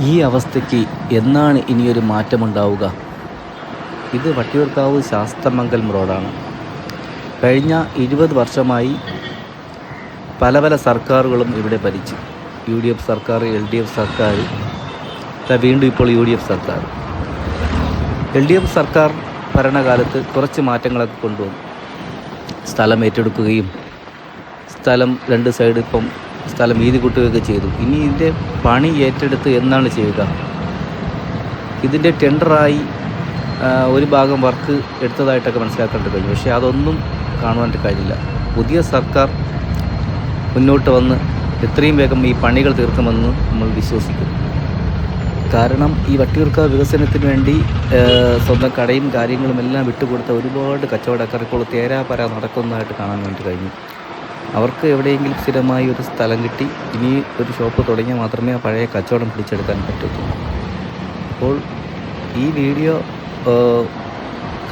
ഈ അവസ്ഥയ്ക്ക് എന്നാണ് ഇനിയൊരു മാറ്റമുണ്ടാവുക? ഇത് വട്ടിയൂർക്കാവ് ശാസ്തമംഗലം റോഡാണ്. കഴിഞ്ഞ 20 വർഷമായി പല പല സർക്കാരുകളും ഇവിടെ ഭരിച്ചു. UDF സർക്കാർ, LDF സർക്കാർ, വീണ്ടും ഇപ്പോൾ UDF സർക്കാർ. LDF സർക്കാർ ഭരണകാലത്ത് കുറച്ച് മാറ്റങ്ങളൊക്കെ കൊണ്ടുവന്നു. സ്ഥലം ഏറ്റെടുക്കുകയും സ്ഥലം 2 സൈഡ് ഇപ്പം സ്ഥലം വീതി കൂട്ടുകയൊക്കെ ചെയ്തു. ഇനി ഇതിൻ്റെ പണി ഏറ്റെടുത്ത് എന്നാണ് ചെയ്യുക? ഇതിൻ്റെ ടെൻഡറായി ഒരു ഭാഗം വർക്ക് എടുത്തതായിട്ടൊക്കെ മനസ്സിലാക്കേണ്ടി കഴിഞ്ഞു. പക്ഷേ അതൊന്നും കാണുവാനായിട്ട് കഴിഞ്ഞില്ല. പുതിയ സർക്കാർ മുന്നോട്ട് വന്ന് എത്രയും വേഗം ഈ പണികൾ തീർക്കുമെന്ന് നമ്മൾ വിശ്വസിക്കും. കാരണം ഈ വട്ടിയൂർക്കാവ് വികസനത്തിന് വേണ്ടി സ്വന്തം കടയും കാര്യങ്ങളും എല്ലാം വിട്ടുകൊടുത്ത ഒരുപാട് കച്ചവടക്കാർ ഇപ്പോൾ തേരാപര നടക്കുന്നതായിട്ട് കാണാൻ വേണ്ടി കഴിഞ്ഞു. അവർക്ക് എവിടെയെങ്കിലും സ്ഥിരമായി ഒരു സ്ഥലം കിട്ടി ഇനി ഒരു ഷോപ്പ് തുടങ്ങിയാൽ മാത്രമേ ആ പഴയ കച്ചവടം പിടിച്ചെടുക്കാൻ പറ്റൂ. അപ്പോൾ ഈ വീഡിയോ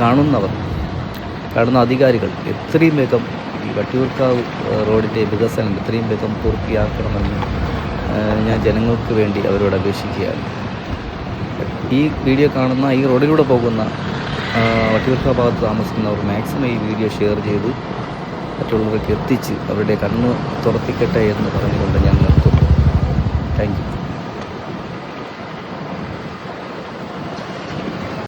കാണുന്ന അധികാരികൾ എത്രയും വേഗം ഈ വട്ടിയൂർക്കാവ് റോഡിൻ്റെ വികസനം എത്രയും വേഗം പൂർത്തിയാക്കണമെന്ന് ഞാൻ ജനങ്ങൾക്ക് വേണ്ടി അവരോട് അപേക്ഷിക്കുകയാണ്. ഈ വീഡിയോ കാണുന്ന ഈ റോഡിലൂടെ പോകുന്ന വട്ടിയൂർക്കാവ് ഭാഗത്ത് താമസിക്കുന്നവർ മാക്സിമം ഈ വീഡിയോ ഷെയർ ചെയ്ത് മറ്റുള്ളവർക്ക് എത്തിച്ച് അവരുടെ കണ്ണ് തുറപ്പിക്കട്ടെ എന്ന് പറഞ്ഞുകൊണ്ട് ഞാൻ നിർത്തുന്നു. Thank you.